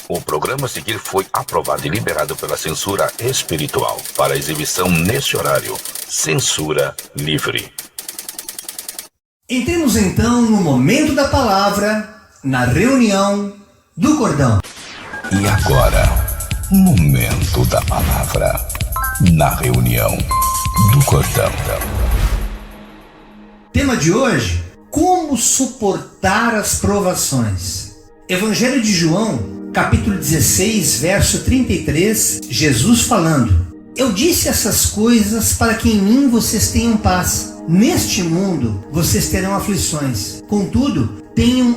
O programa a seguir foi aprovado e liberado pela censura espiritual para exibição neste horário. Censura livre. Entremos então no momento da palavra, na reunião do cordão. E agora, momento da palavra, na reunião do cordão. Tema de hoje: como suportar as provações. Evangelho de João, capítulo 16, verso 33, Jesus falando: eu disse essas coisas para que em mim vocês tenham paz. Neste mundo vocês terão aflições. Contudo, tenham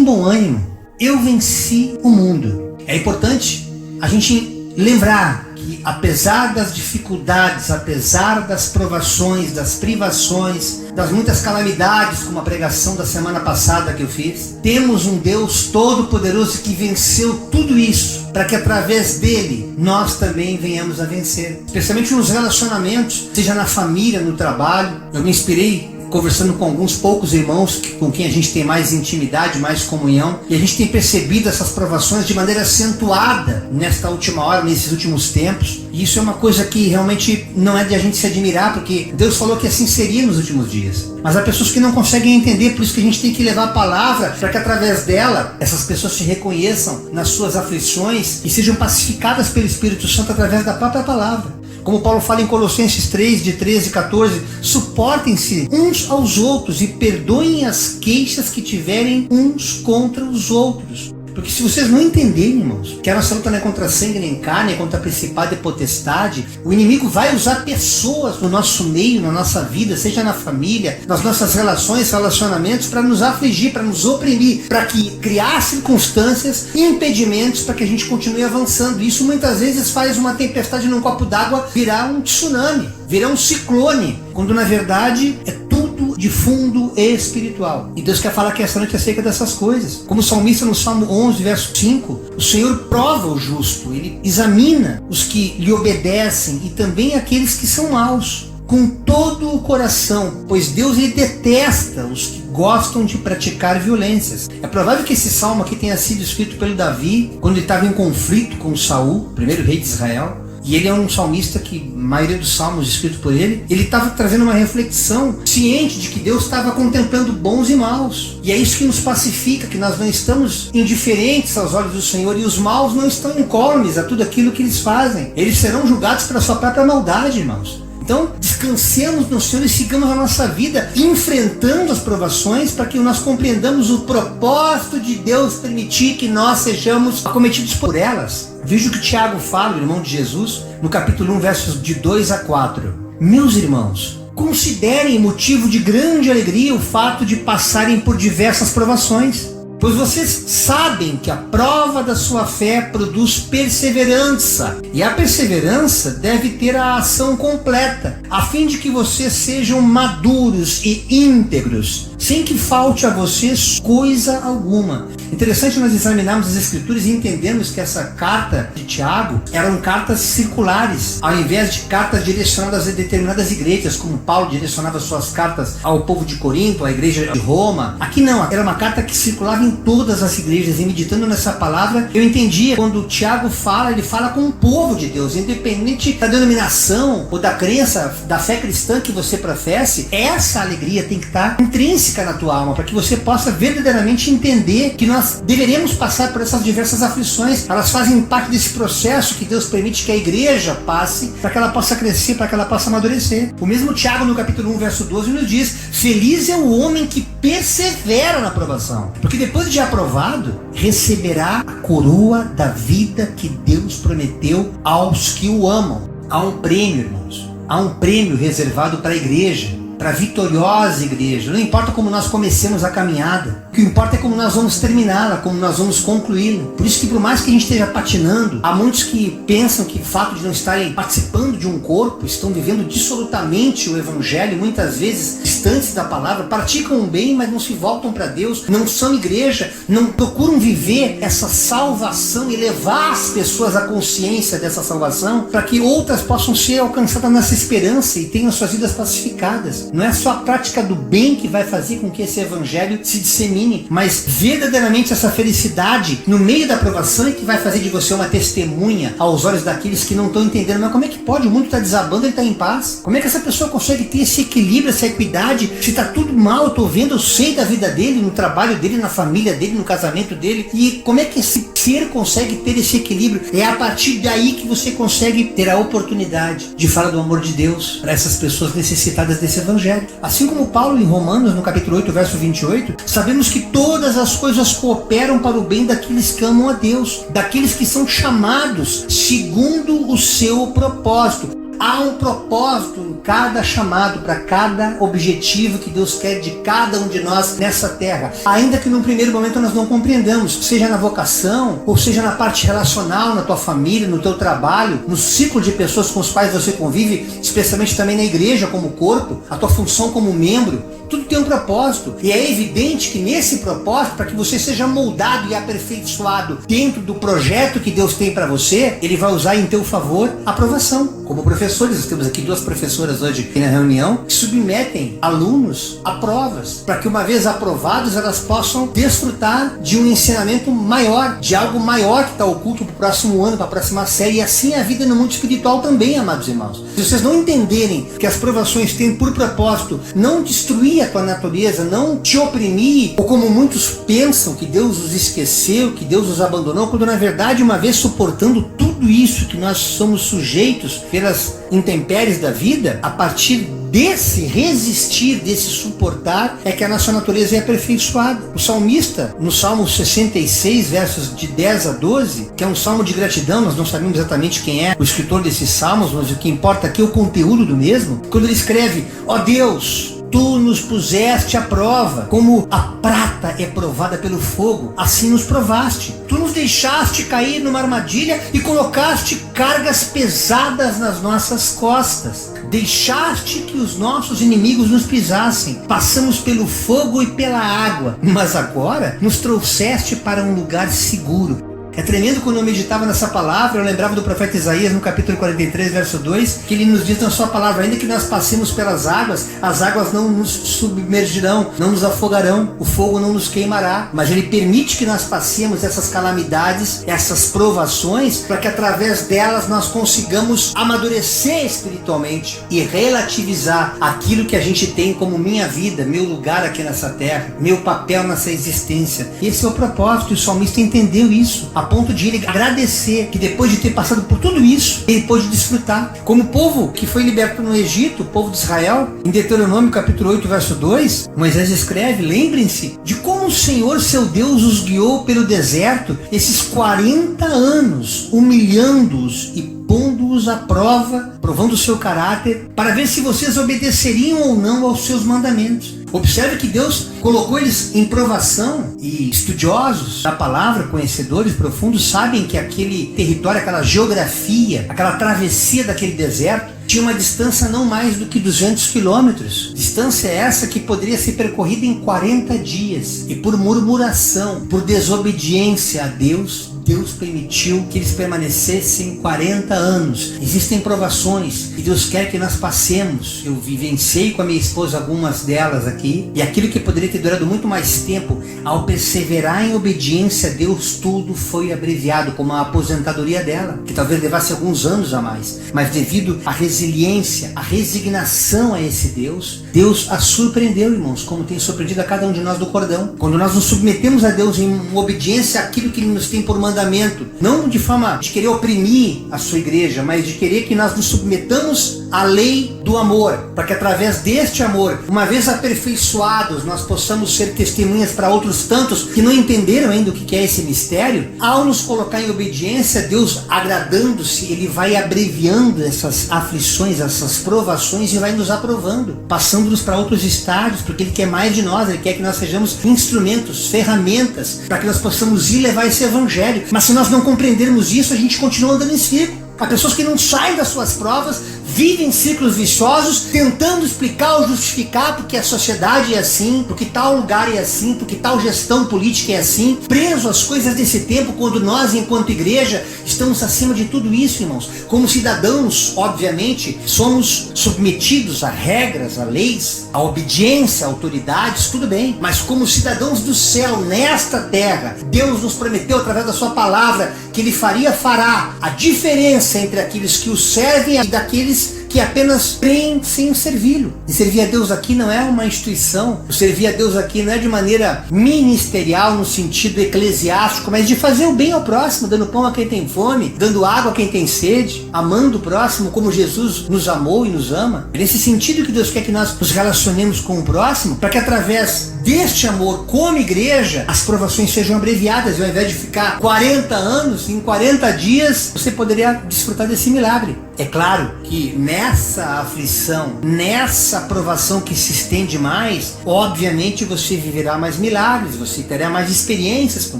bom ânimo. Eu venci o mundo. É importante a gente lembrar que apesar das dificuldades, apesar das provações, das privações, das muitas calamidades, como a pregação da semana passada que eu fiz, temos um Deus todo-poderoso que venceu tudo isso, para que através dele nós também venhamos a vencer. Especialmente nos relacionamentos, seja na família, no trabalho. Eu me inspirei conversando com alguns poucos irmãos com quem a gente tem mais intimidade, mais comunhão, e a gente tem percebido essas provações de maneira acentuada nesta última hora, nesses últimos tempos. E isso é uma coisa que realmente não é de a gente se admirar, porque Deus falou que assim seria nos últimos dias. Mas há pessoas que não conseguem entender, por isso que a gente tem que levar a palavra, para que através dela essas pessoas se reconheçam nas suas aflições e sejam pacificadas pelo Espírito Santo através da própria palavra. Como Paulo fala em Colossenses 3, de 13 e 14, suportem-se uns aos outros e perdoem as queixas que tiverem uns contra os outros. Porque se vocês não entenderem, irmãos, que a nossa luta não é contra sangue nem carne, é contra principado e potestade, o inimigo vai usar pessoas no nosso meio, na nossa vida, seja na família, nas nossas relações, relacionamentos, para nos afligir, para nos oprimir, para criar circunstâncias e impedimentos para que a gente continue avançando. Isso muitas vezes faz uma tempestade num copo d'água virar um tsunami, virar um ciclone, quando na verdade é tudo de fundo espiritual. E Deus quer falar que essa noite é acerca dessas coisas. Como o salmista no Salmo 11, verso 5, o Senhor prova o justo, Ele examina os que lhe obedecem e também aqueles que são maus, com todo o coração, pois Deus ele detesta os que gostam de praticar violências. É provável que esse salmo aqui tenha sido escrito pelo Davi, quando ele estava em conflito com Saul, primeiro rei de Israel. E ele é um salmista que, a maioria dos salmos escritos por ele estava trazendo uma reflexão, ciente de que Deus estava contemplando bons e maus. E é isso que nos pacifica, que nós não estamos indiferentes aos olhos do Senhor, e os maus não estão incólumes a tudo aquilo que eles fazem. Eles serão julgados pela sua própria maldade, irmãos. Então, descansemos no Senhor e sigamos a nossa vida enfrentando as provações para que nós compreendamos o propósito de Deus permitir que nós sejamos acometidos por elas. Veja o que Tiago fala, o irmão de Jesus, no capítulo 1, versos de 2 a 4. Meus irmãos, considerem motivo de grande alegria o fato de passarem por diversas provações, pois vocês sabem que a prova da sua fé produz perseverança, e a perseverança deve ter a ação completa, a fim de que vocês sejam maduros e íntegros, sem que falte a vocês coisa alguma. Interessante nós examinarmos as Escrituras e entendermos que essa carta de Tiago eram cartas circulares, ao invés de cartas direcionadas a determinadas igrejas, como Paulo direcionava suas cartas ao povo de Corinto, à igreja de Roma. Aqui não, era uma carta que circulava em todas as igrejas, e meditando nessa palavra, eu entendia quando o Tiago fala, ele fala com o povo de Deus, independente da denominação ou da crença, da fé cristã que você professe. Essa alegria tem que estar intrínseca na tua alma, para que você possa verdadeiramente entender que nós deveremos passar por essas diversas aflições. Elas fazem parte desse processo que Deus permite que a igreja passe, para que ela possa crescer, para que ela possa amadurecer. O mesmo Tiago, no capítulo 1, verso 12, nos diz: feliz é o homem que persevera na provação, porque depois de aprovado, receberá a coroa da vida que Deus prometeu aos que o amam. Há um prêmio, irmãos. Há um prêmio reservado para a igreja, para a vitoriosa igreja. Não importa como nós comecemos a caminhada, o que importa é como nós vamos terminá-la, como nós vamos concluí-la. Por isso que, por mais que a gente esteja patinando, há muitos que pensam que o fato de não estarem participando de um corpo, estão vivendo dissolutamente o evangelho, muitas vezes distantes da palavra, praticam o bem, mas não se voltam para Deus, não são igreja, não procuram viver essa salvação e levar as pessoas à consciência dessa salvação, para que outras possam ser alcançadas nessa esperança e tenham suas vidas pacificadas. boas. Não é só a prática do bem que vai fazer com que esse evangelho se dissemine, mas verdadeiramente essa felicidade no meio da provação é que vai fazer de você uma testemunha aos olhos daqueles que não estão entendendo. Mas como é que pode? O mundo está desabando, ele está em paz. Como é que essa pessoa consegue ter esse equilíbrio, essa equidade? Se está tudo mal, eu estou vendo, eu sei da vida dele, no trabalho dele, na família dele, no casamento dele. E como é que esse ser consegue ter esse equilíbrio? É a partir daí que você consegue ter a oportunidade de falar do amor de Deus para essas pessoas necessitadas desse evangelho. Assim como Paulo em Romanos, no capítulo 8, verso 28, sabemos que todas as coisas cooperam para o bem daqueles que amam a Deus, daqueles que são chamados segundo o seu propósito. Há um propósito em cada chamado, para cada objetivo que Deus quer de cada um de nós nessa terra. Ainda que num primeiro momento nós não compreendamos, seja na vocação, ou seja na parte relacional, na tua família, no teu trabalho, no ciclo de pessoas com os quais você convive, especialmente também na igreja como corpo, a tua função como membro. Tudo tem um propósito, e é evidente que nesse propósito, para que você seja moldado e aperfeiçoado dentro do projeto que Deus tem para você, Ele vai usar em teu favor a aprovação. Como professores, nós temos aqui 2 professoras hoje aqui na reunião, que submetem alunos a provas, para que uma vez aprovados, elas possam desfrutar de um ensinamento maior, de algo maior que está oculto para o próximo ano, para a próxima série, e assim a vida no mundo espiritual também, amados irmãos. Se vocês não entenderem que as provações têm por propósito não destruir a tua natureza, não te oprimir, ou como muitos pensam que Deus os esqueceu, que Deus os abandonou, quando na verdade, uma vez suportando tudo isso que nós somos sujeitos pelas intempéries da vida, a partir desse resistir, desse suportar, é que a nossa natureza é aperfeiçoada. O salmista, no Salmo 66, versos de 10 a 12, que é um salmo de gratidão, nós não sabemos exatamente quem é o escritor desses salmos, mas o que importa aqui é o conteúdo do mesmo. Quando ele escreve: ó Deus, Tu nos puseste à prova, como a prata é provada pelo fogo, assim nos provaste. Tu nos deixaste cair numa armadilha e colocaste cargas pesadas nas nossas costas. Deixaste que os nossos inimigos nos pisassem. Passamos pelo fogo e pela água, mas agora nos trouxeste para um lugar seguro. É tremendo quando eu meditava nessa palavra, eu lembrava do profeta Isaías no capítulo 43, verso 2, que ele nos diz na sua palavra: ainda que nós passemos pelas águas, as águas não nos submergirão, não nos afogarão, o fogo não nos queimará, mas ele permite que nós passemos essas calamidades, essas provações, para que através delas nós consigamos amadurecer espiritualmente e relativizar aquilo que a gente tem como minha vida, meu lugar aqui nessa terra, meu papel nessa existência. Esse é o propósito, e o salmista entendeu isso, a ponto de ele agradecer que depois de ter passado por tudo isso, ele pôde desfrutar. Como o povo que foi liberto no Egito, o povo de Israel, em Deuteronômio capítulo 8, verso 2, Moisés escreve: lembrem-se de como o Senhor seu Deus os guiou pelo deserto esses 40 anos, humilhando-os e pondo-os à prova, provando o seu caráter, para ver se vocês obedeceriam ou não aos seus mandamentos. Observe que Deus colocou eles em provação, e estudiosos da palavra, conhecedores profundos, sabem que aquele território, aquela geografia, aquela travessia daquele deserto tinha uma distância não mais do que 200 quilômetros. Distância essa que poderia ser percorrida em 40 dias. E por murmuração, por desobediência a Deus, Deus permitiu que eles permanecessem 40 anos. Existem provações e Deus quer que nós passemos. Eu vivenciei com a minha esposa algumas delas aqui, e aquilo que poderia ter durado muito mais tempo, ao perseverar em obediência a Deus, tudo foi abreviado, como a aposentadoria dela, que talvez levasse alguns anos a mais, mas devido à resiliência, à resignação a esse Deus, Deus a surpreendeu, irmãos, como tem surpreendido a cada um de nós do cordão. Quando nós nos submetemos a Deus em obediência àquilo que Ele nos tem por mandamento, não de forma de querer oprimir a sua igreja, mas de querer que nós nos submetamos à lei do amor, para que através deste amor, uma vez aperfeiçoados, nós possamos ser testemunhas para outros tantos que não entenderam ainda o que é esse mistério. Ao nos colocar em obediência, Deus, agradando-se, Ele vai abreviando essas aflições, essas provações, e vai nos aprovando, passando-nos para outros estágios, porque Ele quer mais de nós. Ele quer que nós sejamos instrumentos, ferramentas, para que nós possamos ir levar esse evangelho. Mas se nós não compreendermos isso, a gente continua andando em círculo. Há pessoas que não saem das suas provas, vive em ciclos viciosos, tentando explicar ou justificar porque a sociedade é assim, porque tal lugar é assim, porque tal gestão política é assim, preso às coisas desse tempo, quando nós, enquanto igreja, estamos acima de tudo isso, irmãos. Como cidadãos, obviamente, somos submetidos a regras, a leis, a obediência, a autoridades, tudo bem, mas como cidadãos do céu, nesta terra, Deus nos prometeu através da sua palavra que Ele fará a diferença entre aqueles que o servem e daqueles que apenas creem sem servi-lo. E servir a Deus aqui não é uma instituição. O servir a Deus aqui não é de maneira ministerial, no sentido eclesiástico, mas de fazer o bem ao próximo, dando pão a quem tem fome, dando água a quem tem sede, amando o próximo como Jesus nos amou e nos ama. É nesse sentido que Deus quer que nós nos relacionemos com o próximo, para que através deste amor, como igreja, as provações sejam abreviadas. E ao invés de ficar 40 anos, em 40 dias, você poderia desfrutar desse milagre. É claro que nessa aflição, nessa provação que se estende mais, obviamente você viverá mais milagres, você terá mais experiências com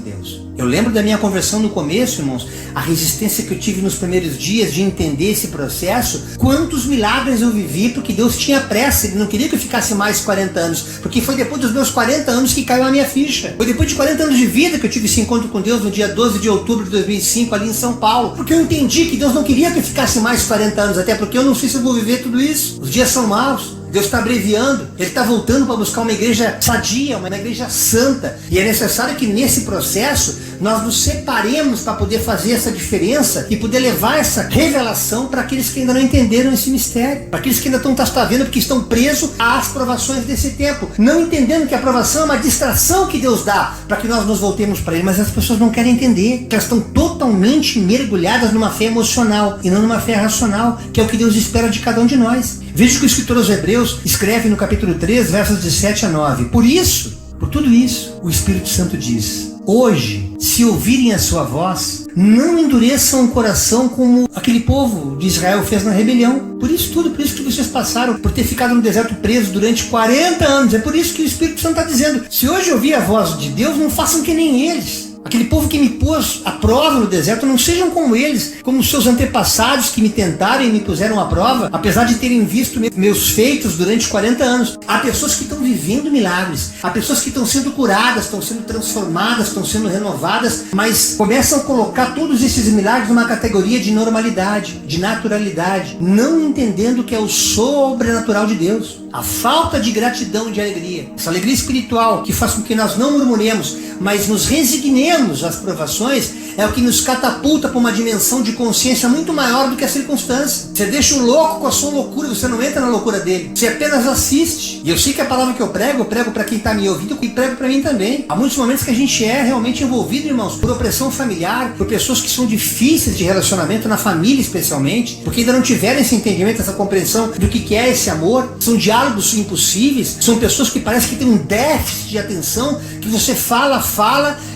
Deus. Eu lembro da minha conversão no começo, irmãos, a resistência que eu tive nos primeiros dias de entender esse processo, quantos milagres eu vivi, porque Deus tinha pressa, Ele não queria que eu ficasse mais 40 anos, porque foi depois dos meus 40 anos que caiu a minha ficha. Foi depois de 40 anos de vida que eu tive esse encontro com Deus no dia 12 de outubro de 2005, ali em São Paulo, porque eu entendi que Deus não queria que eu ficasse mais 40 anos, até porque eu não sei se eu vou viver tudo isso. Os dias são maus. Deus está abreviando, Ele está voltando para buscar uma igreja sadia, uma igreja santa. E é necessário que nesse processo nós nos separemos para poder fazer essa diferença e poder levar essa revelação para aqueles que ainda não entenderam esse mistério, para aqueles que ainda estão vendo porque estão presos às provações desse tempo, não entendendo que a provação é uma distração que Deus dá para que nós nos voltemos para Ele. Mas as pessoas não querem entender que elas estão totalmente mergulhadas numa fé emocional e não numa fé racional, que é o que Deus espera de cada um de nós. Veja que o escritor aos Hebreus escreve no capítulo 3, versos de 7 a 9. Por tudo isso, o Espírito Santo diz: hoje, se ouvirem a sua voz, não endureçam o coração como aquele povo de Israel fez na rebelião. Por isso que vocês passaram por ter ficado no deserto preso durante 40 anos. É por isso que o Espírito Santo está dizendo: se hoje ouvir a voz de Deus, não façam que nem eles. Aquele povo que me pôs à prova no deserto, não sejam como eles, como seus antepassados que me tentaram e me puseram à prova, apesar de terem visto meus feitos durante 40 anos. Há pessoas que estão vivendo milagres, há pessoas que estão sendo curadas, estão sendo transformadas, estão sendo renovadas, mas começam a colocar todos esses milagres numa categoria de normalidade, de naturalidade, não entendendo que é o sobrenatural de Deus. A falta de gratidão e de alegria, essa alegria espiritual que faz com que nós não murmuremos, mas nos resignemos às provações, é o que nos catapulta para uma dimensão de consciência muito maior do que a circunstância. Você deixa o louco com a sua loucura, você não entra na loucura dele, você apenas assiste. E eu sei que a palavra que eu prego para quem está me ouvindo e prego para mim também. Há muitos momentos que a gente é realmente envolvido, irmãos, por opressão familiar, por pessoas que são difíceis de relacionamento, na família especialmente, porque ainda não tiveram esse entendimento, essa compreensão do que é esse amor. São diálogos impossíveis, são pessoas que parecem que têm um déficit de atenção, que você fala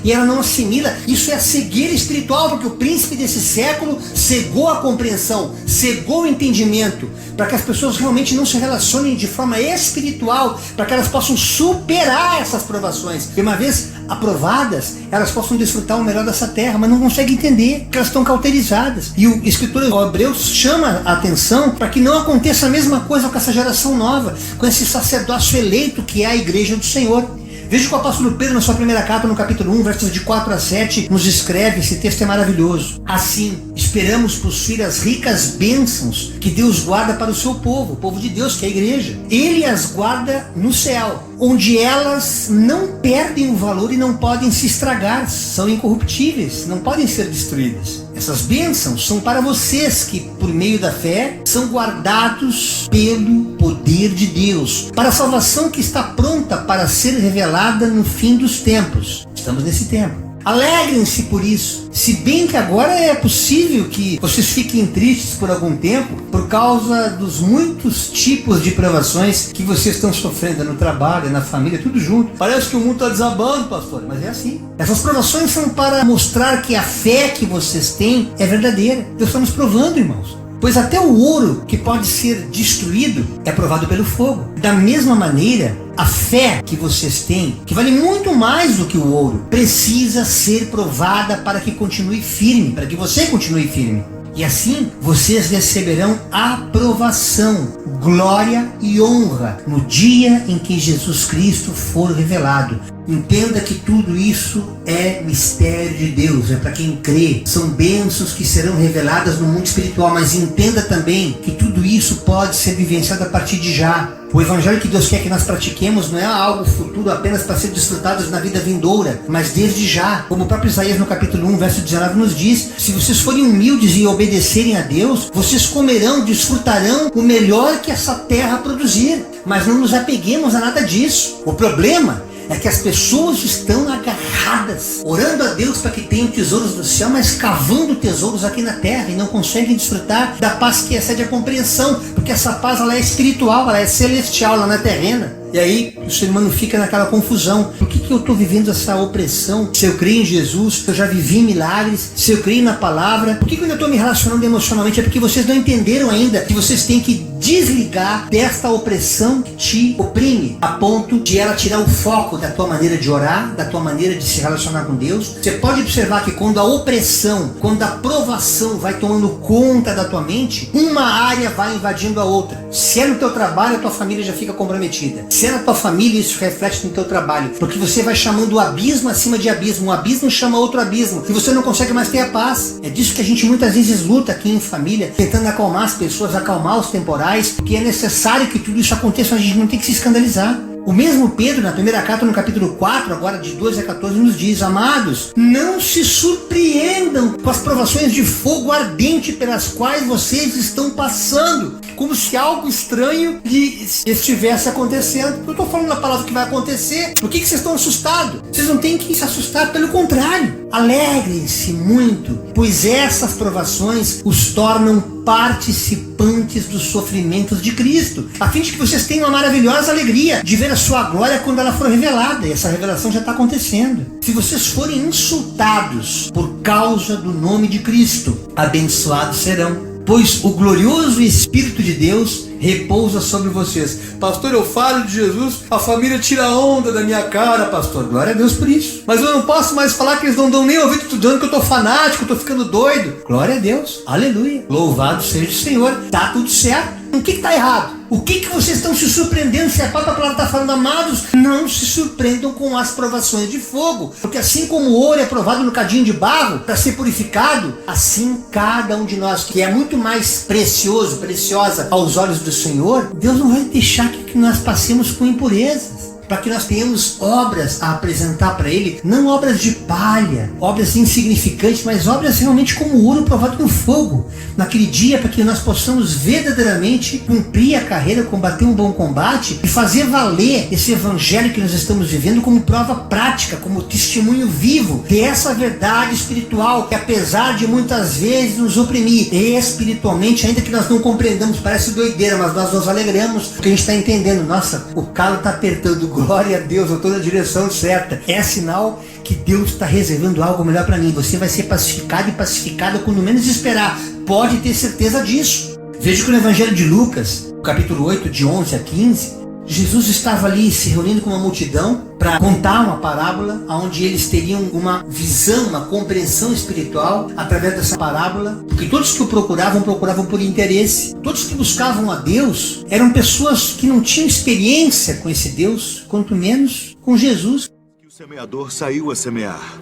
e ela não assimila. Isso é a cegueira espiritual, porque o príncipe desse século cegou a compreensão, cegou o entendimento, para que as pessoas realmente não se relacionem de forma espiritual, para que elas possam superar essas provações. E uma vez aprovadas, elas possam desfrutar o melhor dessa terra, mas não conseguem entender, porque elas estão cauterizadas. E o escritor Hebreus chama a atenção para que não aconteça a mesma coisa com essa geração nova, com esse sacerdócio eleito que é a igreja do Senhor. Veja que o apóstolo Pedro, na sua primeira carta, no capítulo 1, versos de 4 a 7, nos escreve, esse texto é maravilhoso. Assim, esperamos possuir as ricas bênçãos que Deus guarda para o seu povo, o povo de Deus, que é a igreja. Ele as guarda no céu, onde elas não perdem o valor e não podem se estragar, são incorruptíveis, não podem ser destruídas. Essas bênçãos são para vocês que, por meio da fé, são guardados pelo poder de Deus, para a salvação que está pronta para ser revelada no fim dos tempos. Estamos nesse tempo. Alegrem-se por isso, se bem que agora é possível que vocês fiquem tristes por algum tempo por causa dos muitos tipos de provações que vocês estão sofrendo no trabalho, na família, tudo junto. Parece que o mundo está desabando, pastor, mas é assim. Essas provações são para mostrar que a fé que vocês têm é verdadeira. Deus está nos provando, irmãos. Pois até o ouro que pode ser destruído é provado pelo fogo. Da mesma maneira, a fé que vocês têm, que vale muito mais do que o ouro, precisa ser provada para que continue firme, para que você continue firme. E assim vocês receberão aprovação, glória e honra no dia em que Jesus Cristo for revelado. Entenda que tudo isso é mistério de Deus, é para quem crê. São bênçãos que serão reveladas no mundo espiritual, mas entenda também que tudo isso pode ser vivenciado a partir de já. O evangelho que Deus quer que nós pratiquemos não é algo futuro apenas para ser desfrutados na vida vindoura, mas desde já. Como o próprio Isaías no capítulo 1, verso 19 nos diz, se vocês forem humildes e obedecerem a Deus, vocês comerão, desfrutarão o melhor que essa terra produzir. Mas não nos apeguemos a nada disso. O problema é que as pessoas estão agarradas, orando a Deus para que tenham tesouros do céu, mas cavando tesouros aqui na terra e não conseguem desfrutar da paz que excede a compreensão, porque essa paz ela é espiritual, ela é celestial, ela não é terrena. E aí o ser humano fica naquela confusão. Por que eu estou vivendo essa opressão? Se eu creio em Jesus, se eu já vivi em milagres, se eu creio na palavra, por que eu ainda estou me relacionando emocionalmente? É porque vocês não entenderam ainda que vocês têm que desligar desta opressão que te oprime, a ponto de ela tirar o foco da tua maneira de orar, da tua maneira de se relacionar com Deus. Você pode observar que quando a opressão, quando a provação vai tomando conta da tua mente, uma área vai invadindo a outra. Se é no teu trabalho, a tua família já fica comprometida. Se é na tua família, isso reflete no teu trabalho, porque você vai chamando o abismo acima de abismo, um abismo chama outro abismo, e você não consegue mais ter a paz. É disso que a gente muitas vezes luta aqui em família, tentando acalmar as pessoas, acalmar os temporais, porque é necessário que tudo isso aconteça, mas a gente não tem que se escandalizar. O mesmo Pedro, na primeira carta, no capítulo 4, agora de 12 a 14, nos diz: amados, não se surpreendam com as provações de fogo ardente pelas quais vocês estão passando, como se algo estranho lhes estivesse acontecendo. Eu estou falando a palavra que vai acontecer. Por que vocês estão assustados? Vocês não têm que se assustar, pelo contrário. Alegrem-se muito, pois essas provações os tornam participantes dos sofrimentos de Cristo, a fim de que vocês tenham uma maravilhosa alegria de ver a sua glória quando ela for revelada. E essa revelação já está acontecendo. Se vocês forem insultados por causa do nome de Cristo, abençoados serão, pois o glorioso Espírito de Deus repousa sobre vocês. Pastor, eu falo de Jesus, a família tira a onda da minha cara, pastor. Glória a Deus por isso. Mas eu não posso mais falar que eles não dão nem ouvido, estudando que eu tô fanático, eu tô ficando doido. Glória a Deus. Aleluia. Louvado seja o Senhor. Tá tudo certo. O que tá errado? O que vocês estão se surpreendendo? Se a própria palavra está falando, amados, não se surpreendam com as provações de fogo, porque assim como o ouro é provado no cadinho de barro para ser purificado, assim cada um de nós, que é muito mais precioso, preciosa aos olhos do Senhor, Deus não vai deixar que nós passemos com impurezas, para que nós tenhamos obras a apresentar para Ele, não obras de palha, obras insignificantes, mas obras realmente como ouro provado no fogo, naquele dia, para que nós possamos verdadeiramente cumprir a carreira, combater um bom combate e fazer valer esse evangelho que nós estamos vivendo como prova prática, como testemunho vivo dessa verdade espiritual, que apesar de muitas vezes nos oprimir espiritualmente, ainda que nós não compreendamos, parece doideira, mas nós nos alegramos, porque a gente está entendendo, nossa, o calo está apertando, glória a Deus, eu estou na direção certa. É sinal que Deus está reservando algo melhor para mim. Você vai ser pacificado e pacificada quando menos esperar. Pode ter certeza disso. Veja que no Evangelho de Lucas, capítulo 8, de 11 a 15, Jesus estava ali se reunindo com uma multidão para contar uma parábola onde eles teriam uma visão, uma compreensão espiritual através dessa parábola, porque todos que o procuravam por interesse. Todos que buscavam a Deus eram pessoas que não tinham experiência com esse Deus, quanto menos com Jesus. O semeador saiu a semear,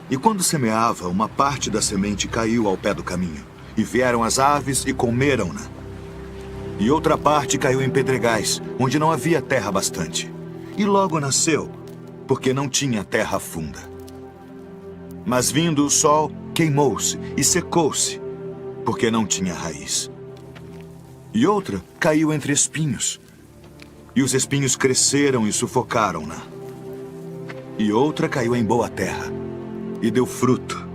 e quando semeava, uma parte da semente caiu ao pé do caminho, e vieram as aves e comeram-na. E outra parte caiu em pedregais, onde não havia terra bastante. E logo nasceu, porque não tinha terra funda. Mas vindo o sol, queimou-se e secou-se, porque não tinha raiz. E outra caiu entre espinhos, e os espinhos cresceram e sufocaram-na. E outra caiu em boa terra, e deu fruto.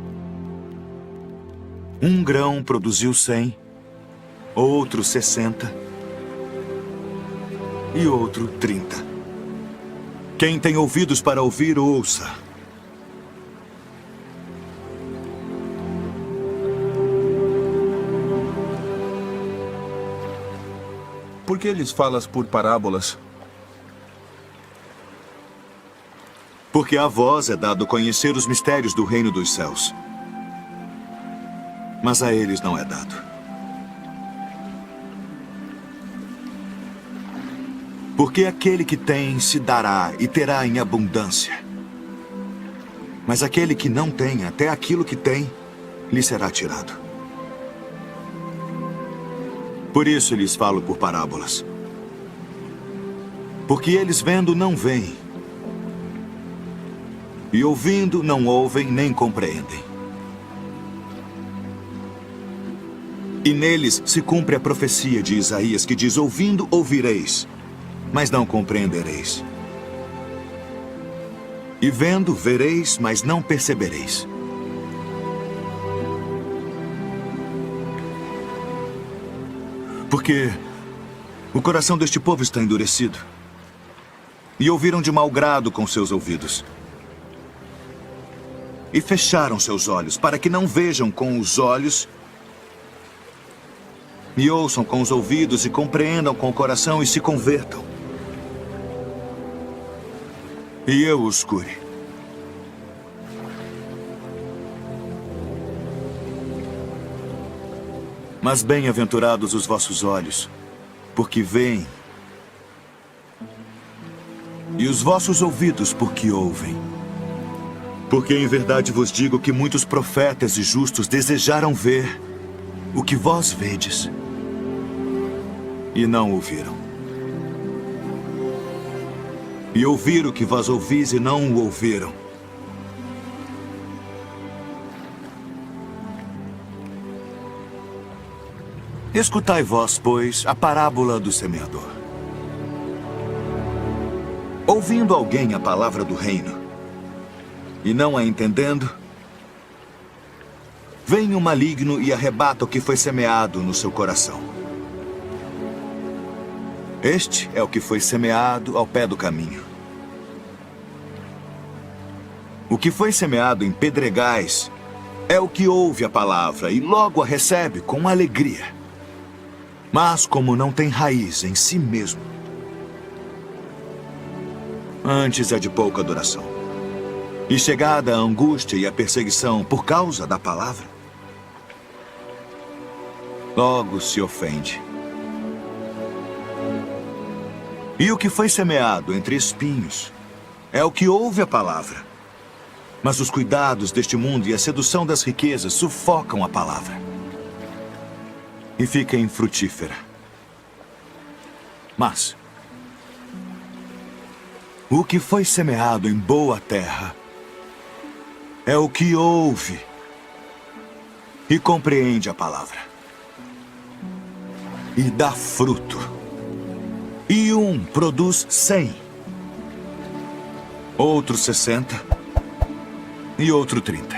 Um grão produziu 100, outro 60 e outro 30. Quem tem ouvidos para ouvir, ouça. Por que lhes falas por parábolas? Porque a vós é dado conhecer os mistérios do reino dos céus. mas a eles não é dado. Porque aquele que tem se dará e terá em abundância. Mas aquele que não tem, até aquilo que tem, lhe será tirado. Por isso lhes falo por parábolas. Porque eles vendo não veem, e ouvindo não ouvem nem compreendem. E neles se cumpre a profecia de Isaías que diz: ouvindo ouvireis, mas não compreendereis. E vendo vereis, mas não percebereis. Porque o coração deste povo está endurecido, e ouviram de mau grado com seus ouvidos, e fecharam seus olhos, para que não vejam com os olhos, e ouçam com os ouvidos, e compreendam com o coração, e se convertam. E eu os cure. Mas bem-aventurados os vossos olhos, porque veem, e os vossos ouvidos, porque ouvem. Porque em verdade vos digo que muitos profetas e justos desejaram ver o que vós vedes, e não ouviram. E ouvir o que vós ouvis e não o ouviram. Escutai vós, pois, a parábola do semeador. Ouvindo alguém a palavra do reino, e não a entendendo, vem o maligno e arrebata o que foi semeado no seu coração. Este é o que foi semeado ao pé do caminho. O que foi semeado em pedregais é o que ouve a palavra e logo a recebe com alegria. Mas como não tem raiz em si mesmo, antes é de pouca duração, e chegada a angústia e a perseguição por causa da palavra, logo se ofende. E o que foi semeado entre espinhos é o que ouve a palavra, mas os cuidados deste mundo e a sedução das riquezas sufocam a palavra e fica infrutífera. Mas o que foi semeado em boa terra é o que ouve e compreende a palavra, e dá fruto. E um produz 100, outro 60 e outro 30.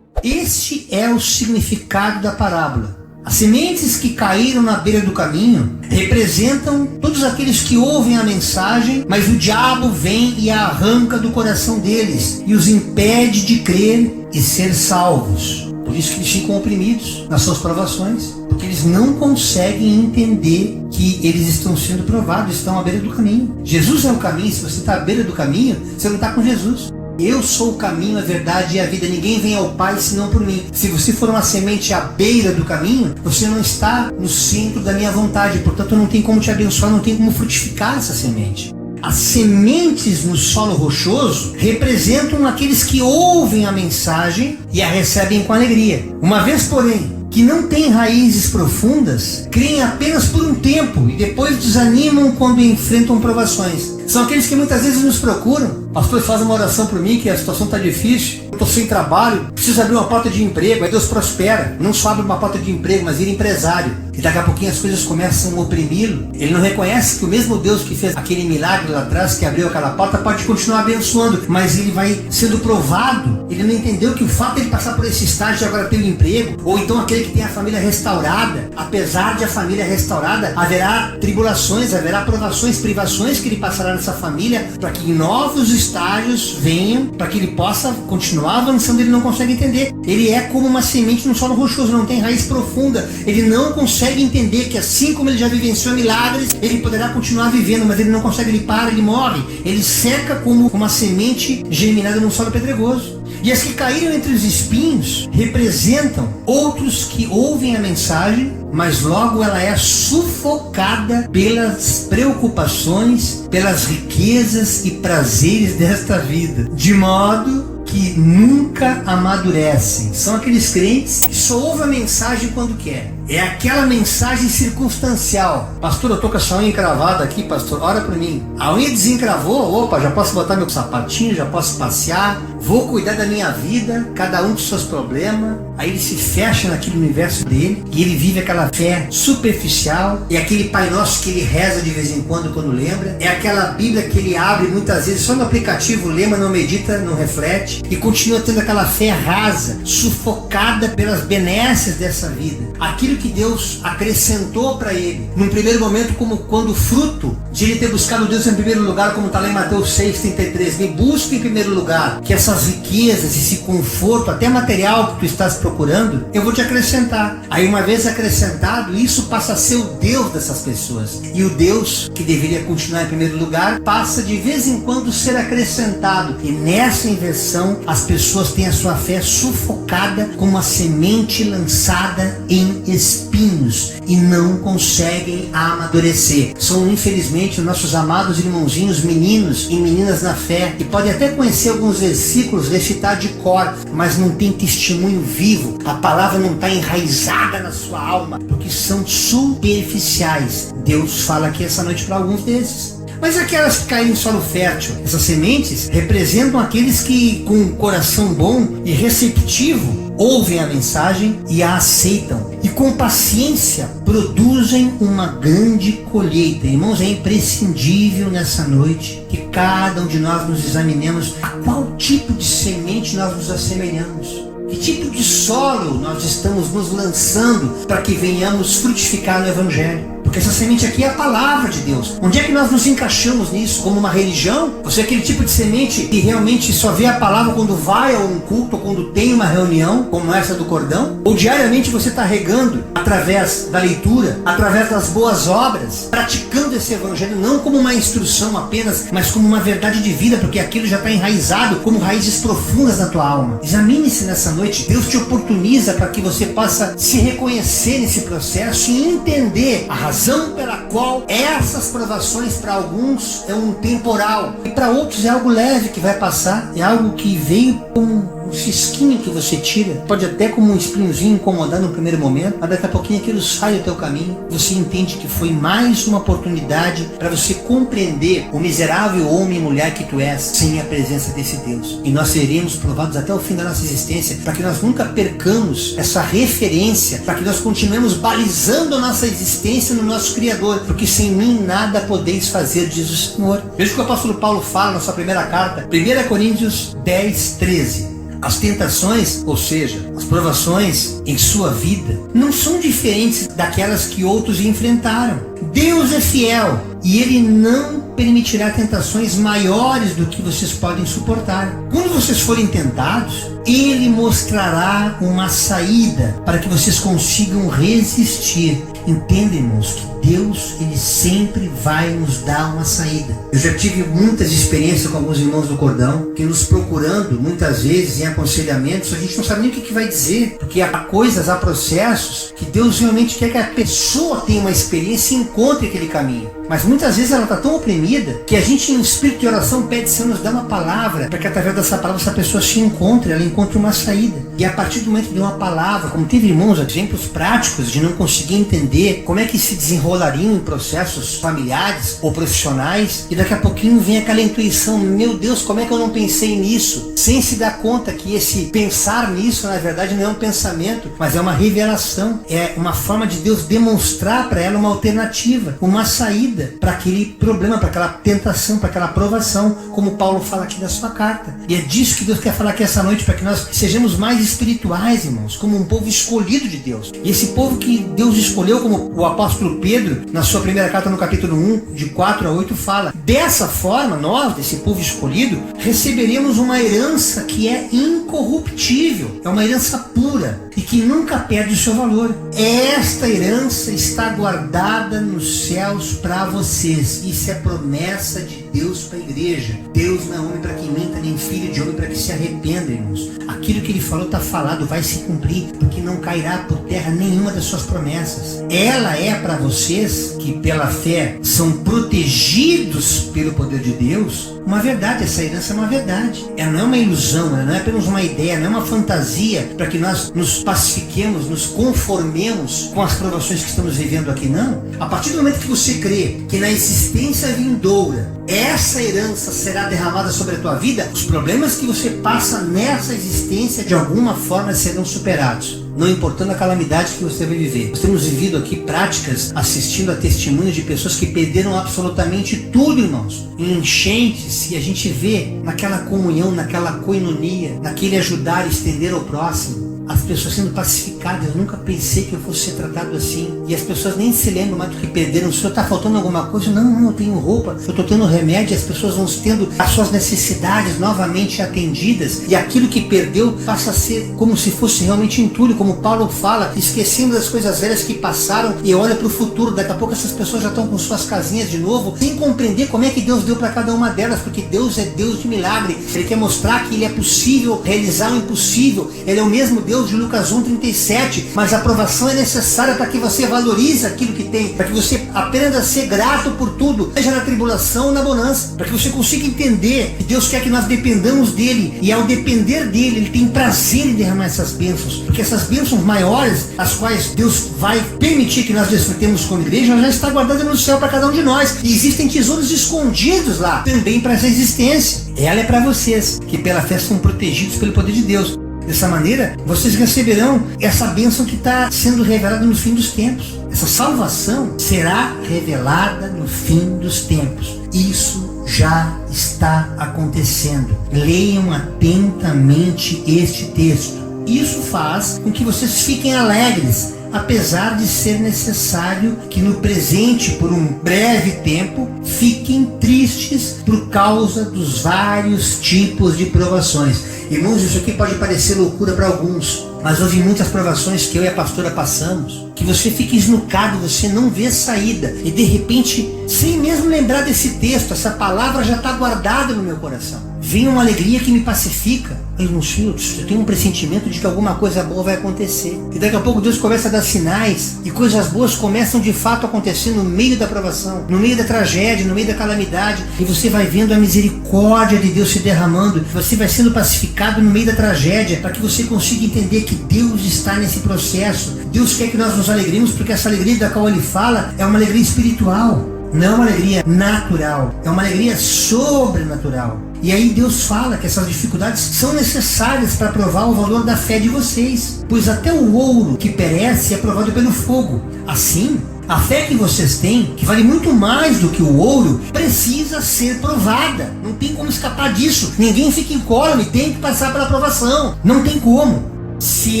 Este é o significado da parábola. As sementes que caíram na beira do caminho representam todos aqueles que ouvem a mensagem, mas o diabo vem e a arranca do coração deles e os impede de crer e ser salvos. Por isso que eles ficam oprimidos nas suas provações, porque eles não conseguem entender que eles estão sendo provados, estão à beira do caminho. Jesus é o caminho. Se você está à beira do caminho, você não está com Jesus. Eu sou o caminho, a verdade e a vida. Ninguém vem ao Pai senão por mim. Se você for uma semente à beira do caminho, você não está no centro da minha vontade. Portanto, não tem como te abençoar, não tem como frutificar essa semente. As sementes no solo rochoso representam aqueles que ouvem a mensagem e a recebem com alegria. Uma vez, porém, que não têm raízes profundas, creem apenas por um tempo e depois desanimam quando enfrentam provações. São aqueles que muitas vezes nos procuram. Pastor, faz uma oração por mim que a situação está difícil, eu estou sem trabalho, preciso abrir uma porta de emprego. Aí Deus prospera. Não só abre uma porta de emprego, mas vira empresário. E daqui a pouquinho as coisas começam a oprimi-lo. Ele não reconhece que o mesmo Deus que fez aquele milagre lá atrás, que abriu aquela porta, pode continuar abençoando, mas ele vai sendo provado. Ele não entendeu que o fato de ele passar por esse estágio de agora ter um emprego, ou então aquele que tem a família restaurada, apesar de a família restaurada, haverá tribulações, haverá provações, privações que ele passará nessa família, para que novos estágios venham, para que ele possa continuar avançando. Ele não consegue entender. Ele é como uma semente no solo rochoso, não tem raiz profunda. Ele não consegue entender que assim como ele já vivenciou milagres, ele poderá continuar vivendo, mas ele não consegue, ele para, ele morre. Ele seca como uma semente germinada num solo pedregoso. E as que caíram entre os espinhos representam outros que ouvem a mensagem, mas logo ela é sufocada pelas preocupações, pelas riquezas e prazeres desta vida, de modo que nunca amadurecem. São aqueles crentes que só ouvem a mensagem quando quer. É aquela mensagem circunstancial. Pastor, eu tô com essa unha encravada aqui, pastor, ora pra mim. A unha desencravou, opa, já posso botar meu sapatinho, já posso passear, vou cuidar da minha vida, cada um com seus problemas. Aí ele se fecha naquele universo dele e ele vive aquela fé superficial. É aquele Pai Nosso que ele reza de vez em quando lembra. É aquela Bíblia que ele abre muitas vezes só no aplicativo, lê, mas não medita, não reflete. E continua tendo aquela fé rasa, sufocada pelas benesses dessa vida. Aquilo que Deus acrescentou para ele, num primeiro momento, como quando fruto de ele ter buscado Deus em primeiro lugar, como está lá em Mateus 6,33, me busca em primeiro lugar, que essas riquezas, esse conforto, até material que tu estás procurando, eu vou te acrescentar. Aí uma vez acrescentado, isso passa a ser o Deus dessas pessoas. E o Deus, que deveria continuar em primeiro lugar, passa de vez em quando ser acrescentado. E nessa inversão, as pessoas têm a sua fé sufocada como uma semente lançada em espinhos e não conseguem amadurecer. São infelizmente os nossos amados irmãozinhos, meninos e meninas na fé, que podem até conhecer alguns versículos, recitar de cor, mas não tem testemunho vivo. A palavra não está enraizada na sua alma, porque são superficiais. Deus fala aqui essa noite para alguns desses. Mas aquelas que caem em solo fértil, essas sementes representam aqueles que, com um coração bom e receptivo, ouvem a mensagem e a aceitam. E com paciência produzem uma grande colheita. Irmãos, é imprescindível nessa noite que cada um de nós nos examinemos a qual tipo de semente nós nos assemelhamos. Que tipo de solo nós estamos nos lançando para que venhamos frutificar no Evangelho? Porque essa semente aqui é a palavra de Deus. Onde é que nós nos encaixamos nisso? Como uma religião? Você é aquele tipo de semente que realmente só vê a palavra quando vai a um culto ou quando tem uma reunião, como essa do cordão? Ou diariamente você está regando através da leitura, através das boas obras, praticando esse Evangelho não como uma instrução apenas, mas como uma verdade de vida, porque aquilo já está enraizado como raízes profundas na tua alma. Examine-se nessa noite. Deus te oportuniza para que você possa se reconhecer nesse processo e entender a razão pela qual essas provações para alguns é um temporal e para outros é algo leve que vai passar, é algo que veio com um cisquinho que você tira, pode até como um espinhozinho incomodar no primeiro momento, mas daqui a pouquinho aquilo sai do teu caminho, você entende que foi mais uma oportunidade para você compreender o miserável homem e mulher que tu és sem a presença desse Deus. E nós seremos provados até o fim da nossa existência, para que nós nunca percamos essa referência, para que nós continuemos balizando a nossa existência no nosso Criador, porque sem mim nada podeis fazer, diz o Senhor. Veja o que o apóstolo Paulo fala na sua primeira carta, 1 Coríntios 10:13. As tentações, ou seja, as provações em sua vida, não são diferentes daquelas que outros enfrentaram. Deus é fiel e Ele não permitirá tentações maiores do que vocês podem suportar. Quando vocês forem tentados, Ele mostrará uma saída para que vocês consigam resistir. Entendem, irmãos, que Deus, Ele sempre vai nos dar uma saída. Eu já tive muitas experiências com alguns irmãos do cordão, que nos procurando, muitas vezes, em aconselhamentos, a gente não sabe nem o que vai dizer, porque há coisas, há processos, que Deus realmente quer que a pessoa tenha uma experiência e encontre aquele caminho. Mas muitas vezes ela está tão oprimida, que a gente, em espírito de oração, pede Senhor, nos dá uma palavra, para que através dessa palavra essa pessoa se encontre, ela encontre uma saída. E a partir do momento de uma palavra, como teve irmãos, exemplos práticos de não conseguir entender como é que se desenrolariam em processos familiares ou profissionais, e daqui a pouquinho vem aquela intuição, meu Deus, como é que eu não pensei nisso? Sem se dar conta que esse pensar nisso, na verdade, não é um pensamento, mas é uma revelação, é uma forma de Deus demonstrar para ela uma alternativa, uma saída para aquele problema, para aquela tentação, para aquela provação, como Paulo fala aqui na sua carta. E é disso que Deus quer falar aqui essa noite, para que nós sejamos mais espirituais, irmãos, como um povo escolhido de Deus. E esse povo que Deus escolheu, como o apóstolo Pedro, na sua primeira carta no capítulo 1, de 4 a 8, fala: dessa forma, nós, desse povo escolhido, receberemos uma herança que é incorruptível, é uma herança pura, e que nunca perde o seu valor. Esta herança está guardada nos céus para vocês. Isso é promessa de Deus para a igreja. Deus não é homem para que minta, nem filho de homem para que se arrependa, irmãos. Aquilo que ele falou está falado, vai se cumprir, porque não cairá por terra nenhuma das suas promessas. Ela é para vocês, que pela fé são protegidos pelo poder de Deus, uma verdade. Essa herança é uma verdade. Ela não é uma ilusão, ela não é apenas uma ideia, não é uma fantasia para que nós nos pacifiquemos, nos conformemos com as provações que estamos vivendo aqui, não. A partir do momento que você crê que na existência vindoura essa herança será derramada sobre a tua vida, os problemas que você passa nessa existência de alguma forma serão superados, não importando a calamidade que você vai viver. Nós temos vivido aqui práticas, assistindo a testemunhos de pessoas que perderam absolutamente tudo, irmãos, em enchentes, e a gente vê naquela comunhão, naquela koinonia, naquele ajudar e estender ao próximo, as pessoas sendo pacificadas. Eu nunca pensei que eu fosse ser tratado assim. E as pessoas nem se lembram mais do que perderam. O senhor está faltando alguma coisa? Não, eu tenho roupa, eu estou tendo remédio. As pessoas vão tendo as suas necessidades novamente atendidas, e aquilo que perdeu passa a ser como se fosse realmente entulho, como Paulo fala, esquecendo das coisas velhas que passaram e olha para o futuro. Daqui a pouco essas pessoas já estão com suas casinhas de novo, sem compreender como é que Deus deu para cada uma delas, porque Deus é Deus de milagre. Ele quer mostrar que ele é possível realizar o impossível. Ele é o mesmo Deus de Lucas 1:37, mas a aprovação é necessária para que você valorize aquilo que tem, para que você aprenda a ser grato por tudo, seja na tribulação ou na bonança, para que você consiga entender que Deus quer que nós dependamos dele, e ao depender dele, ele tem prazer em derramar essas bênçãos, porque essas bênçãos maiores, as quais Deus vai permitir que nós desfrutemos como igreja, já está guardada no céu para cada um de nós, e existem tesouros escondidos lá também para essa existência. Ela é para vocês, que pela fé são protegidos pelo poder de Deus. Dessa maneira, vocês receberão essa bênção que está sendo revelada no fim dos tempos. Essa salvação será revelada no fim dos tempos. Isso já está acontecendo. Leiam atentamente este texto. Isso faz com que vocês fiquem alegres, apesar de ser necessário que no presente, por um breve tempo, fiquem tristes por causa dos vários tipos de provações. Irmãos, isso aqui pode parecer loucura para alguns, mas houve muitas provações que eu e a pastora passamos, que você fica esnucado, você não vê saída, e de repente, sem mesmo lembrar desse texto, essa palavra já está guardada no meu coração. Vem uma alegria que me pacifica. Meus filhos, eu tenho um pressentimento de que alguma coisa boa vai acontecer. E daqui a pouco Deus começa a dar sinais, e coisas boas começam de fato a acontecer no meio da provação, no meio da tragédia, no meio da calamidade. E você vai vendo a misericórdia de Deus se derramando. Você vai sendo pacificado no meio da tragédia, para que você consiga entender que Deus está nesse processo. Deus quer que nós nos alegremos, porque essa alegria da qual Ele fala é uma alegria espiritual. Não é uma alegria natural, é uma alegria sobrenatural. E aí Deus fala que essas dificuldades são necessárias para provar o valor da fé de vocês, pois até o ouro que perece é provado pelo fogo. Assim, a fé que vocês têm, que vale muito mais do que o ouro, precisa ser provada. Não tem como escapar disso. Ninguém fica incólume, tem que passar pela provação. Não tem como. Se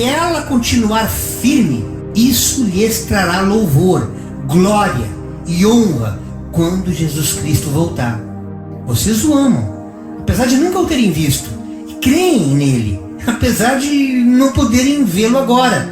ela continuar firme, isso lhes trará louvor, glória e honra quando Jesus Cristo voltar. Vocês o amam, apesar de nunca o terem visto, e creem nele, apesar de não poderem vê-lo agora.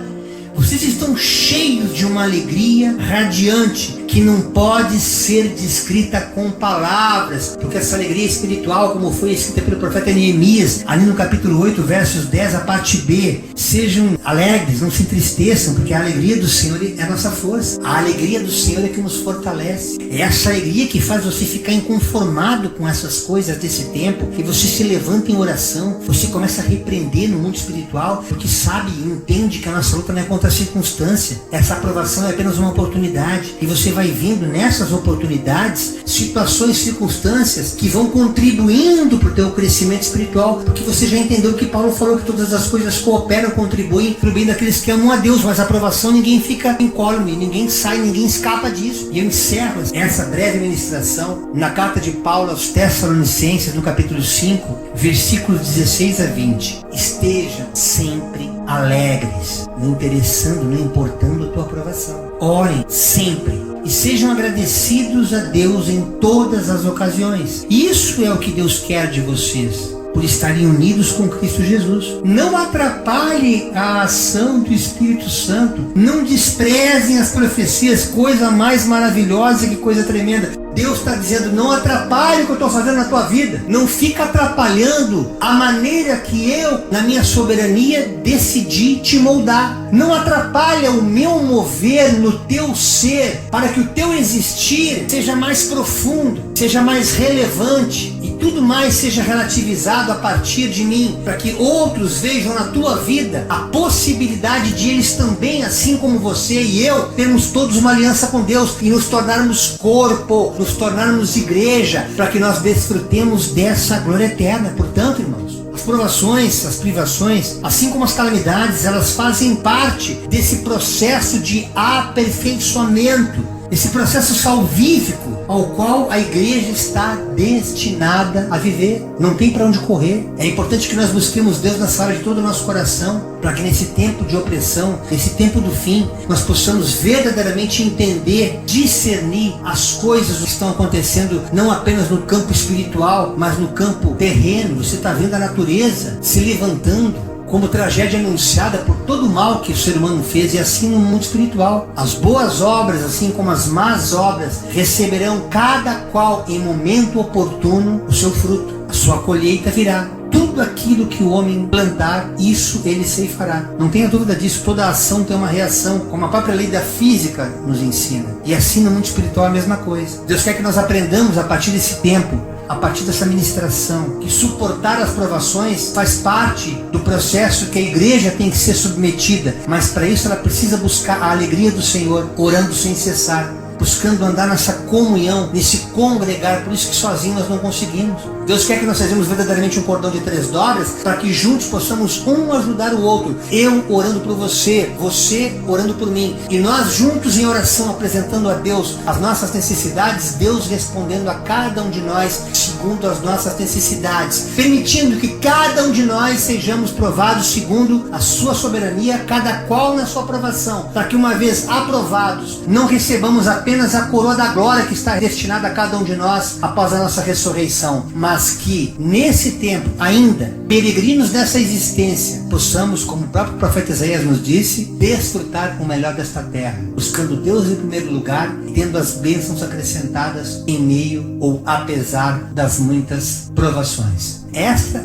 Vocês estão cheios de uma alegria radiante que não pode ser descrita com palavras, porque essa alegria espiritual, como foi escrita pelo profeta Neemias, ali no capítulo 8, versos 10, a parte B: sejam alegres, não se entristeçam, porque a alegria do Senhor é a nossa força. A alegria do Senhor é que nos fortalece. É essa alegria que faz você ficar inconformado com essas coisas desse tempo, que você se levanta em oração, você começa a repreender no mundo espiritual, porque sabe e entende que a nossa luta não é contra a circunstância. Essa aprovação é apenas uma oportunidade, e você vai vindo nessas oportunidades situações, circunstâncias que vão contribuindo para o teu crescimento espiritual, porque você já entendeu que Paulo falou que todas as coisas cooperam, contribuem para o bem daqueles que amam a Deus. Mas a aprovação, ninguém fica incólume, ninguém sai, ninguém escapa disso. E eu encerro essa breve ministração na carta de Paulo aos Tessalonicenses, no capítulo 5, versículos 16 a 20. Estejam sempre alegres, não interessando, não importando a tua aprovação. Orem sempre e sejam agradecidos a Deus em todas as ocasiões. Isso é o que Deus quer de vocês. por estarem unidos com Cristo Jesus. Não atrapalhe a ação do Espírito Santo. Não desprezem as profecias, coisa mais maravilhosa que coisa tremenda. Deus está dizendo, não atrapalhe o que eu estou fazendo na tua vida. Não fica atrapalhando a maneira que eu, na minha soberania, decidi te moldar. Não atrapalha o meu mover no teu ser, para que o teu existir seja mais profundo, seja mais relevante e tudo mais seja relativizado a partir de mim, para que outros vejam na tua vida a possibilidade de eles também, assim como você e eu, termos todos uma aliança com Deus e nos tornarmos corpo, nos tornarmos igreja, para que nós desfrutemos dessa glória eterna. Portanto, irmãos, as provações, as privações, assim como as calamidades, elas fazem parte desse processo de aperfeiçoamento, esse processo salvífico ao qual a igreja está destinada a viver. Não tem para onde correr. É importante que nós busquemos Deus nessa hora de todo o nosso coração, para que nesse tempo de opressão, nesse tempo do fim, nós possamos verdadeiramente entender, discernir as coisas que estão acontecendo, não apenas no campo espiritual, mas no campo terreno. Você está vendo a natureza se levantando como tragédia anunciada por todo o mal que o ser humano fez, e assim no mundo espiritual. As boas obras, assim como as más obras, receberão cada qual em momento oportuno o seu fruto. A sua colheita virá. Tudo aquilo que o homem plantar, isso ele ceifará. Não tenha dúvida disso, toda ação tem uma reação, como a própria lei da física nos ensina. E assim no mundo espiritual é a mesma coisa. Deus quer que nós aprendamos a partir desse tempo, a partir dessa ministração, que suportar as provações faz parte do processo que a igreja tem que ser submetida, mas para isso ela precisa buscar a alegria do Senhor, orando sem cessar, buscando andar nessa comunhão, nesse congregar. Por isso que sozinhos nós não conseguimos. Deus quer que nós sejamos verdadeiramente um cordão de 3 dobras, para que juntos possamos um ajudar o outro. Eu orando por você, você orando por mim, e nós juntos em oração apresentando a Deus as nossas necessidades, Deus respondendo a cada um de nós segundo as nossas necessidades, permitindo que cada um de nós sejamos provados segundo a sua soberania, cada qual na sua aprovação, para que uma vez aprovados, não recebamos apenas a coroa da glória que está destinada a cada um de nós após a nossa ressurreição, mas que nesse tempo ainda, peregrinos dessa existência, possamos, como o próprio profeta Isaías nos disse, desfrutar o melhor desta terra, buscando Deus em primeiro lugar e tendo as bênçãos acrescentadas em meio ou apesar das muitas provações. Esta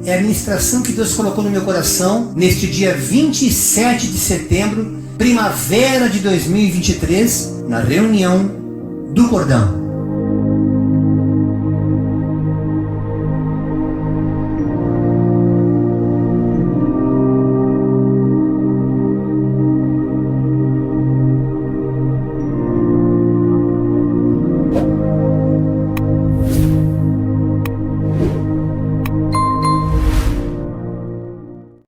é a ministração que Deus colocou no meu coração neste dia 27 de setembro, primavera de 2023, na reunião do Cordão.